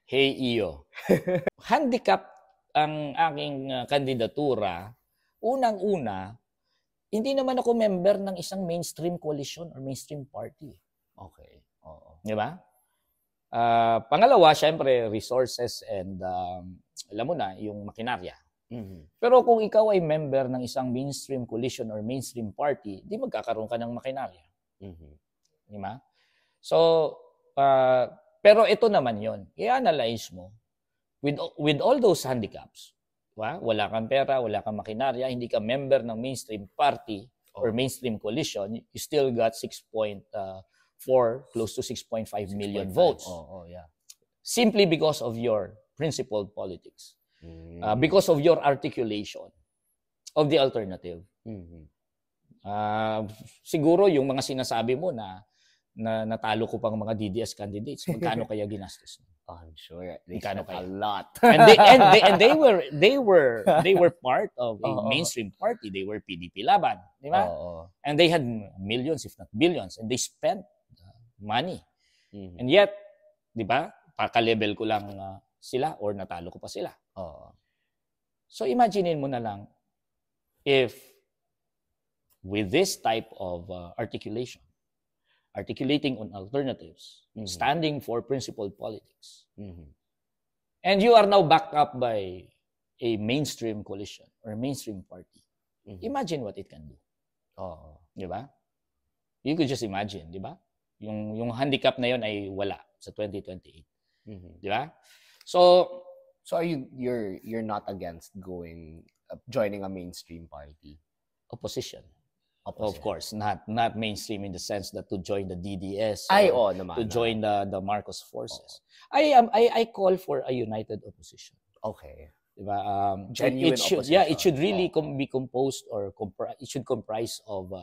Hey Iyo, handicap ang aking kandidatura. Unang-una, hindi naman ako member ng isang mainstream coalition or mainstream party. Okay. Oo. Di ba? Pangalawa, syempre, resources and alam mo na, yung makinarya. Pero kung ikaw ay member ng isang mainstream coalition or mainstream party, di magkakaroon ka ng makinarya. Di ba? So, pero ito naman yon. I-analyze mo. With all those handicaps, wala kang pera, wala kang makinarya, hindi ka member ng mainstream party or mainstream coalition, you still got 6.4, close to 6.5 million votes. Yeah. Simply because of your principled politics. Because of your articulation of the alternative. Siguro yung mga sinasabi mo na natalo ko pang mga DDS candidates, magkano kaya ginastos? I'm sure they spent a lot. and they were part of a mainstream party. They were PDP Laban, di ba? And they had millions, if not billions, and they spent money. And yet, di ba? Paka-level ko lang sila or natalo ko pa sila. So imaginein mo na lang if with this type of articulating on alternatives, standing for principled politics. And you are now backed up by a mainstream coalition or mainstream party. Imagine what it can do. Di ba? You could just imagine, di ba? Yung handicap na yon ay wala sa 2028. Di ba? So are you're not against joining a mainstream party? Opposition. Of course, not mainstream in the sense that to join the DDS, to join the Marcos forces. I call for a united opposition. Okay. Diba? Genuine opposition. Yeah, it should really be composed or it should comprise of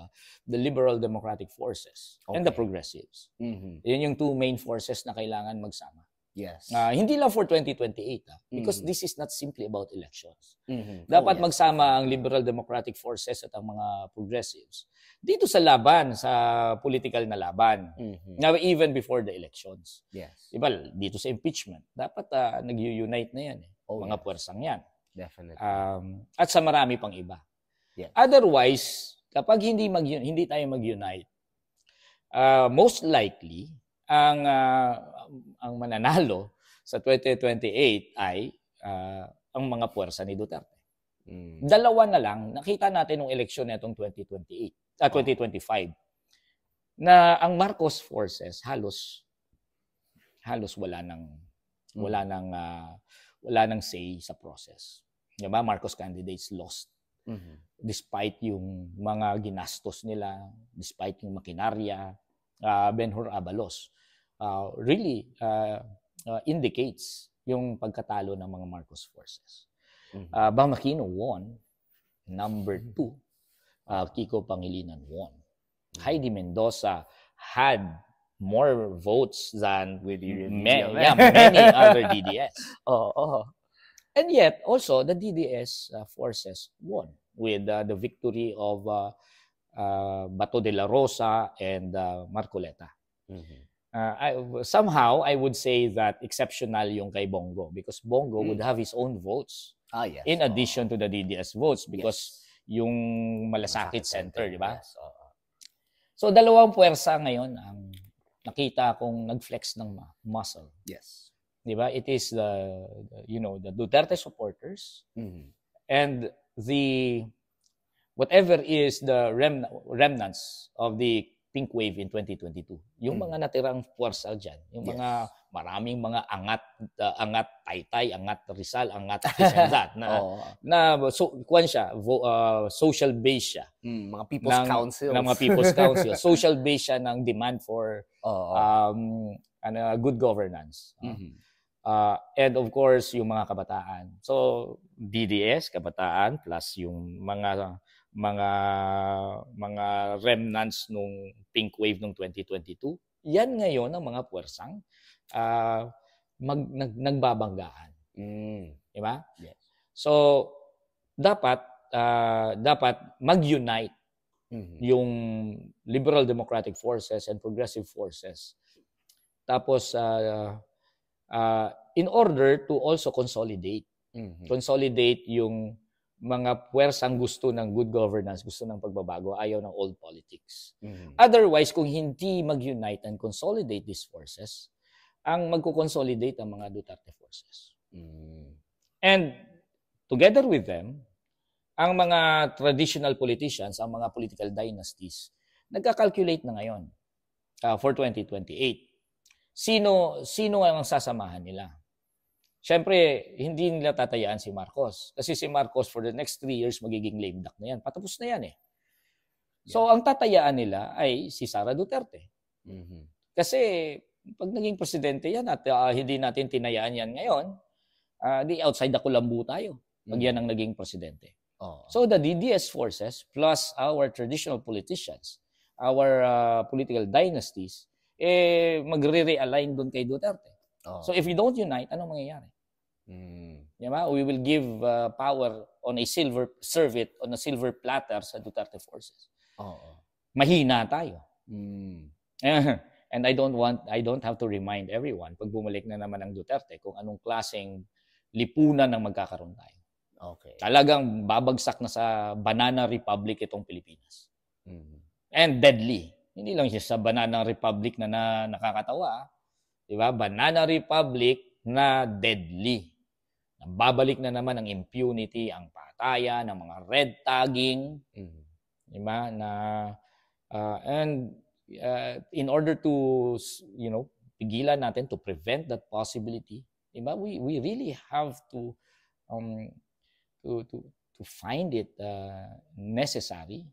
the liberal democratic forces and the progressives. Yun yung two main forces na kailangan magsama. Yes. Hindi lang for 2028 because this is not simply about elections. Dapat magsama ang liberal democratic forces at ang mga progressives dito sa laban, sa political na laban. Now, even before the elections. Yes. Diba, dito sa impeachment, dapat nag-unite na yan. Mga puwersang yan. Definitely. At sa marami pang iba. Yes. Otherwise, kapag hindi tayo mag-unite, most likely, ang mananalo sa 2028 ay ang mga puwersa ni Duterte. Dalawa na lang, nakita natin ng eleksyon nitong 2025 na ang Marcos forces halos wala nang say sa process. Diba? Marcos candidates lost. Despite yung mga ginastos nila, despite yung makinarya, Benhur Abalos really indicates yung pagkatalo ng mga Marcos forces. Bam Aquino won. Number 2, Kiko Pangilinan won. Heidi Mendoza had more votes than many other DDS. And yet, also, the DDS forces won with the victory of Bato de la Rosa and Marcoleta. Somehow, I would say that exceptional yung kay Bongo because Bongo would have his own votes in addition to the DDS votes because yung Malasakit Center, di ba? Yes. So, dalawang puwersa ngayon ang nakita kong nag-flex ng muscle. Yes. Di ba? It is the Duterte supporters and whatever is the remnants of the pink wave in 2022. Yung mga natirang puwersa dyan, yung mga maraming mga angat Taytay, angat Rizal, angat this and that social base siya. Mga people's councils. Ng mga people's council. Social base siya ng demand for good governance. And of course, yung mga kabataan. So, DDS, kabataan, plus yung mga remnants nung pink wave nung 2022. Yan ngayon ang mga puwersang nagbabanggaan. Diba? Yes. So, dapat mag-unite yung liberal democratic forces and progressive forces. Tapos, in order to also consolidate. Mhm. Consolidate yung mga puwersang gusto ng good governance, gusto ng pagbabago, ayaw ng old politics. Mhm. Otherwise, kung hindi mag-unite and consolidate these forces, ang magko-consolidate ang mga Duterte forces. Mhm. And together with them, ang mga traditional politicians, ang mga political dynasties, nagka-calculate na ngayon for 2028. Sino ang sasamahan nila? Siyempre, hindi nila tatayaan si Marcos. Kasi si Marcos for the next 3 years magiging lame duck na yan. Patapos na yan eh. So, ang tatayaan nila ay si Sara Duterte. Mhm. Kasi pag naging presidente yan at hindi natin tinayaan yan ngayon, di outside the kulambu tayo pag yan ang naging presidente. Oo. So the DDS forces plus our traditional politicians, our political dynasties, magre-realign doon kay Duterte. Oo. So if we don't unite, anong mangyayari? Diba? We will give power on a serve it on a silver platter sa Duterte forces. Oo. Mahina tayo. And I don't have to remind everyone pag bumalik na naman ang Duterte kung anong klaseng lipunan ang magkakaroon tayo. Okay. Talagang babagsak na sa Banana Republic itong Pilipinas. And deadly. Hindi lang siya sa Banana Republic na nakakatawa. Diba? Banana Republic na deadly. Babalik na naman ang impunity, ang patayan, ang mga red tagging. Diba? And in order to, pigilan natin, to prevent that possibility, diba? We really have to find it necessary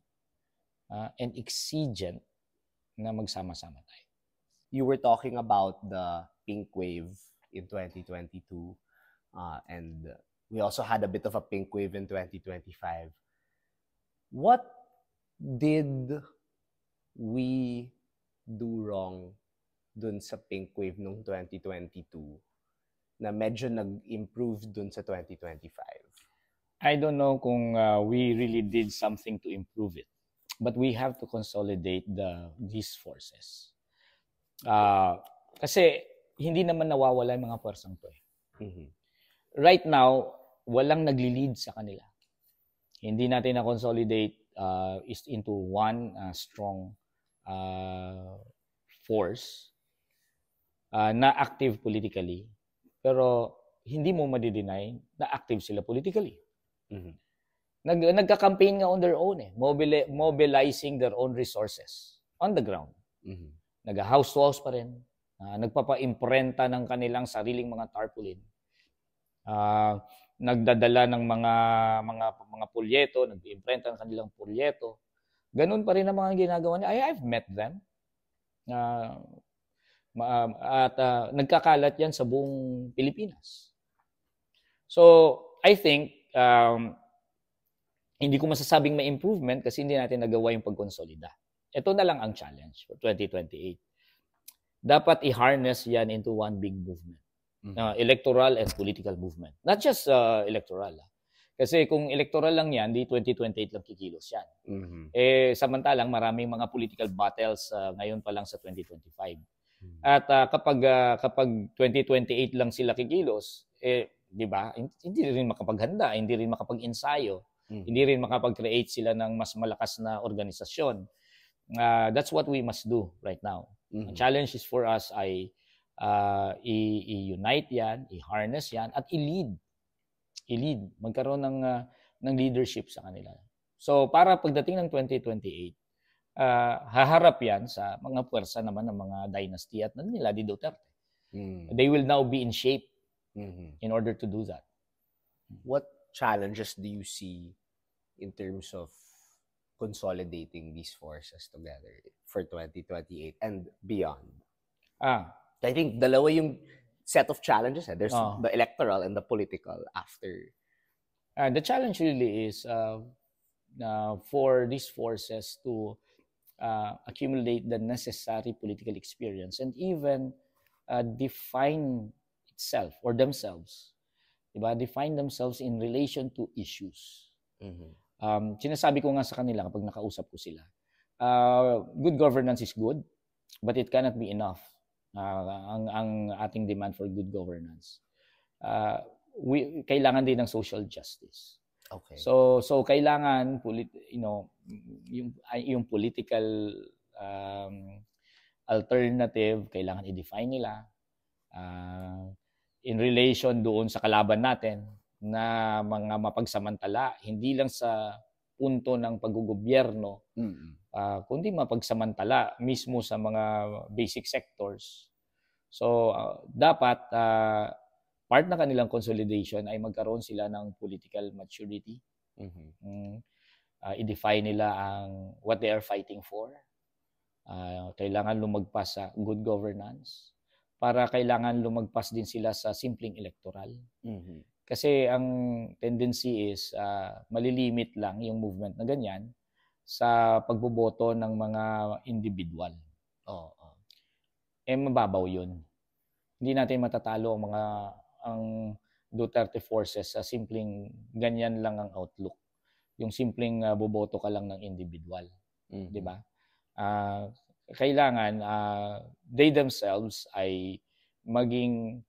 and exigent na magsama-sama tayo. You were talking about the pink wave in 2022 and we also had a bit of a pink wave in 2025. What did we do wrong dun sa pink wave nung 2022 na medyo nag-improve dun sa 2025? I don't know kung we really did something to improve it. But we have to consolidate these forces. Kasi hindi naman nawawala yung mga puwersang to. Right now, walang nagli-lead sa kanila. Hindi natin na-consolidate into one strong force na active politically. Pero hindi mo madi-deny na active sila politically. Nagka-campaign nga on their own mobilizing their own resources on the ground. Nag-house to house pa rin. Nagpapa-imprenta ng kanilang sariling mga tarpaulin. Nagdadala ng mga pulyeto, nag-imprenta ng kanilang pulyeto. Ganun pa rin ang mga ginagawa niya. I've met them. At nagkakalat yan sa buong Pilipinas. So, I think hindi ko masasabing may improvement kasi hindi natin nagawa yung pagkonsolida. Ito na lang ang challenge for 2028. Dapat i-harness yan into one big movement. Electoral and political movement. Not just electoral. Kasi kung electoral lang yan, di 2028 lang kikilos yan. Samantalang maraming mga political battles ngayon pa lang sa 2025. At kapag 2028 lang sila kikilos, di ba? Hindi rin makapaghanda, hindi rin makapag-ensayo, hindi rin makapag-create sila ng mas malakas na organisasyon. That's what we must do right now. Ang challenge is for us ay i-unite yan, i-harness yan, at i-lead. Magkaroon ng leadership sa kanila. So, para pagdating ng 2028, haharap yan sa mga puwersa naman ng mga dynasty at nila di Duterte. They will now be in shape in order to do that. What challenges do you see in terms of consolidating these forces together for 2028 and beyond? I think dalawa yung set of challenges. There's the electoral and the political after. The challenge really is for these forces to accumulate the necessary political experience and even define itself or themselves. Diba? Define themselves in relation to issues. Sinasabi ko nga sa kanila kapag nakausap ko sila, good governance is good, but it cannot be enough ang ating demand for good governance. Kailangan din ng social justice. Okay. So kailangan yung political alternative kailangan i-define nila in relation doon sa kalaban natin na mga mapagsamantala, hindi lang sa punto ng paggogobyerno, kundi mapagsamantala mismo sa mga basic sectors. So dapat part na kanilang consolidation ay magkaroon sila ng political maturity. I-define nila ang what they are fighting for. Kailangan lumagpas sa good governance. Para kailangan lumagpas din sila sa simpleng electoral. Kasi ang tendency is malilimit lang yung movement na ganyan sa pagboboto ng mga individual. Mababaw yun. Hindi natin matatalo ang Duterte forces sa simpleng ganyan lang ang outlook. Yung simpleng boboto ka lang ng individual. Di ba? Kailangan they themselves ay maging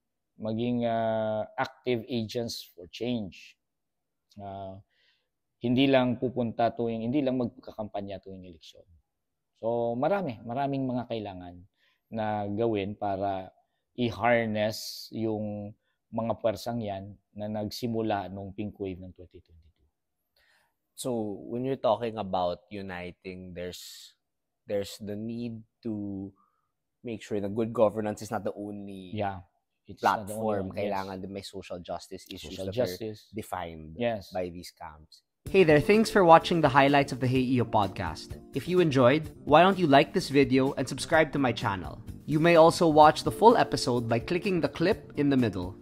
active agents for change. Hindi lang magkakampanya tuwing eleksyon. So maraming mga kailangan na gawin para i-harness yung mga pwersang yan na nagsimula nung pink wave ng 2022. So when you're talking about uniting, there's the need to make sure that good governance is not the only platform. Kailangan din may social justice issues that are defined by these camps. Hey there, thanks for watching the highlights of the Hey EO podcast. If you enjoyed, why don't you like this video and subscribe to my channel? You may also watch the full episode by clicking the clip in the middle.